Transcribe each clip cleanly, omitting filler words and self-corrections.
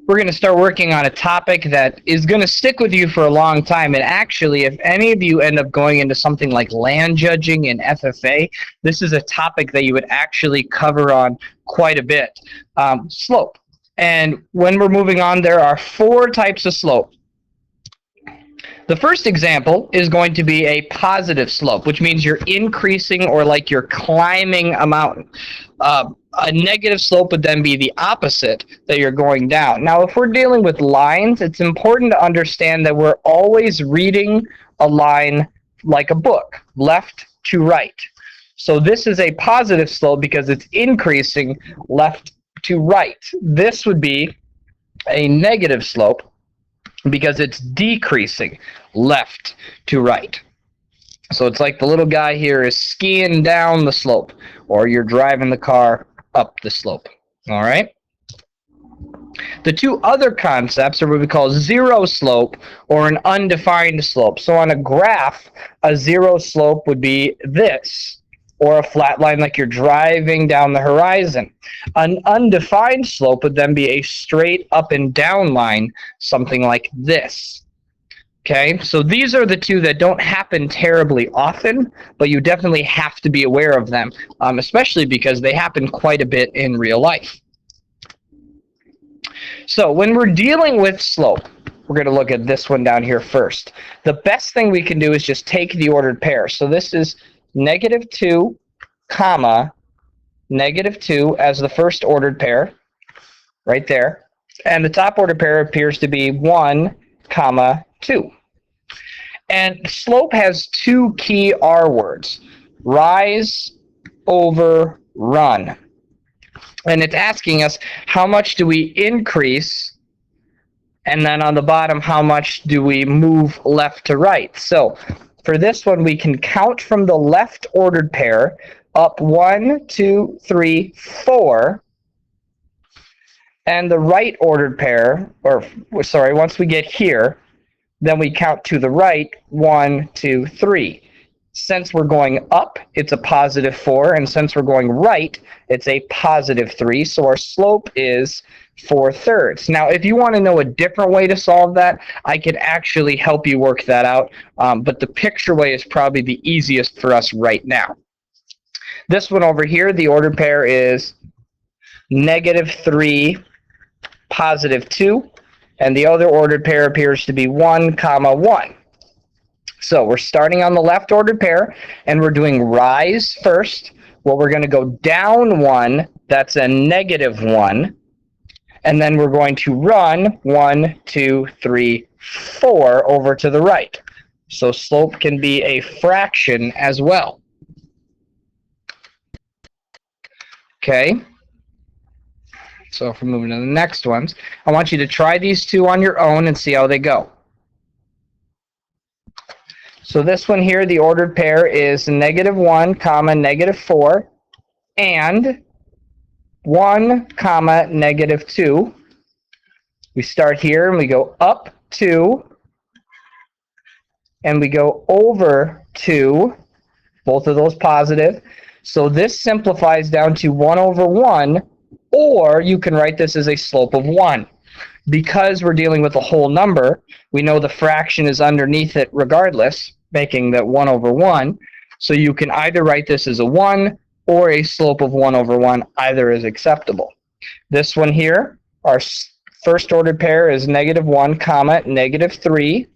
we're going to start working on a topic that is going to stick with you for a long time. And actually, if any of you end up going into something like land judging and FFA, this is a topic that you would actually cover on quite a bit. Slope. And when we're moving on, there are 4 types of slope. The first example is going to be a positive slope, which means you're increasing or like you're climbing a mountain. A negative slope would then be the opposite, that you're going down. Now, if we're dealing with lines, it's important to understand that we're always reading a line like a book, left to right. So this is a positive slope because it's increasing left to right. This would be a negative slope because it's decreasing left to right. So it's like the little guy here is skiing down the slope, or you're driving the car up the slope. All right? The 2 other concepts are what we call zero slope or an undefined slope. So on a graph, a zero slope would be this, or a flat line like you're driving down the horizon. An undefined slope would then be a straight up and down line, something like this. Okay, so these are the 2 that don't happen terribly often, but you definitely have to be aware of them, especially because they happen quite a bit in real life. So when we're dealing with slope, we're going to look at this one down here first. The best thing we can do is just take the ordered pair. So this is -2, comma, -2 as the first ordered pair, right there. And the top ordered pair appears to be 1, comma, 2. And slope has 2 key R words, rise over run. And it's asking us how much do we increase, and then on the bottom, how much do we move left to right. So for this one, we can count from the left ordered pair up 1, 2, 3, 4. And the right ordered pair, once we get here, then we count to the right, 1, 2, 3. Since we're going up, it's a +4, and since we're going right, it's a +3. So our slope is 4/3. Now, if you want to know a different way to solve that, I could actually help you work that out, but the picture way is probably the easiest for us right now. This one over here, the ordered pair is -3, +2, and the other ordered pair appears to be 1, comma 1. So we're starting on the left ordered pair, and we're doing rise first. Well, we're going to go down 1, that's a -1, and then we're going to run 1, 2, 3, 4 over to the right. So slope can be a fraction as well. Okay. So if we're moving to the next ones, I want you to try these 2 on your own and see how they go. So this one here, the ordered pair is -1, comma, -4, and 1, comma, -2. We start here and we go up 2, and we go over 2, both of those positive. So this simplifies down to 1 over 1, or you can write this as a slope of 1. Because we're dealing with a whole number, we know the fraction is underneath it regardless, making that 1 over 1. So you can either write this as a 1 or a slope of 1 over 1. Either is acceptable. This one here, our first ordered pair is -1, comma, -3.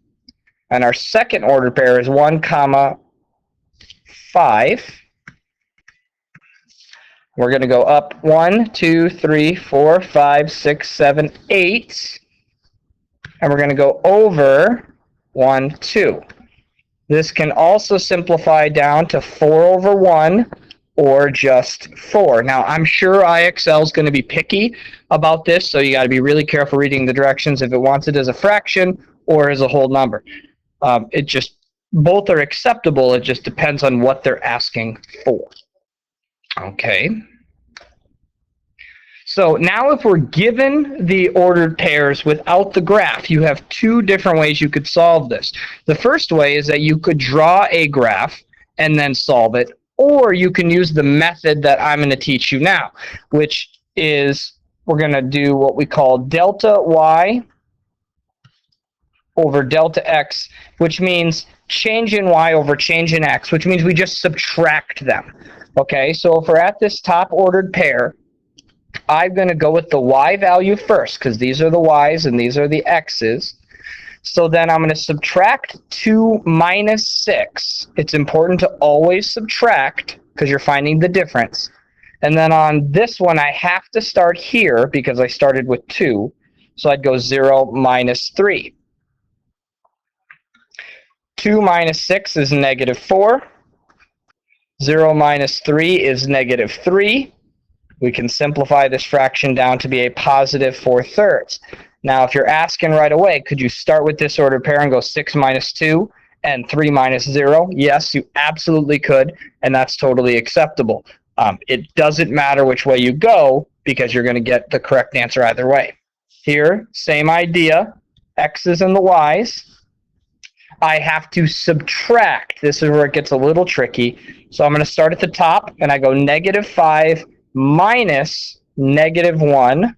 And our second ordered pair is 1, comma, 5. We're going to go up 1, 2, 3, 4, 5, 6, 7, 8. And we're going to go over 1, 2. This can also simplify down to 4 over 1 or just 4. Now, I'm sure IXL is going to be picky about this, so you got to be really careful reading the directions if it wants it as a fraction or as a whole number. Both are acceptable. It just depends on what they're asking for. Okay. So now if we're given the ordered pairs without the graph, you have 2 different ways you could solve this. The first way is that you could draw a graph and then solve it, or you can use the method that I'm going to teach you now, which is we're going to do what we call delta y over delta x, which means change in y over change in x, which means we just subtract them. Okay, so if we're at this top ordered pair, I'm going to go with the y value first, because these are the y's and these are the x's. So then I'm going to subtract 2 minus 6. It's important to always subtract, because you're finding the difference. And then on this one, I have to start here, because I started with 2. So I'd go 0 minus 3. 2 minus 6 is negative 4. 0 minus 3 is negative 3. We can simplify this fraction down to be a positive 4/3. Now, if you're asking right away, could you start with this ordered pair and go 6 minus 2 and 3 minus 0? Yes, you absolutely could, and that's totally acceptable. It doesn't matter which way you go, because you're going to get the correct answer either way. Here, same idea, x's and the y's. I have to subtract. This is where it gets a little tricky. So I'm going to start at the top, and I go negative 5 minus negative 1.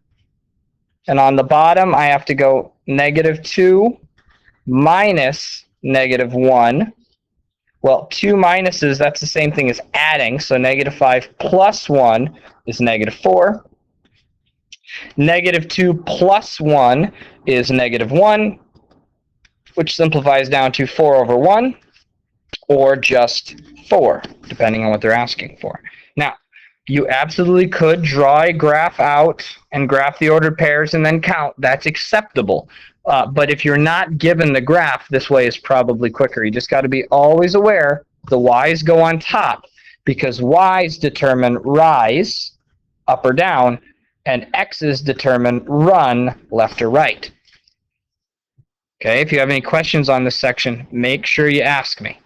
And on the bottom, I have to go negative 2 minus negative 1. Well, 2 minuses, that's the same thing as adding. So negative 5 plus 1 is negative 4. Negative 2 plus 1 is negative 1, which simplifies down to 4 over 1, or just 4, depending on what they're asking for. Now, you absolutely could draw a graph out and graph the ordered pairs and then count. That's acceptable. But if you're not given the graph, this way is probably quicker. You just got to be always aware the y's go on top, because y's determine rise, up or down, and x's determine run, left or right. Okay, if you have any questions on this section, make sure you ask me.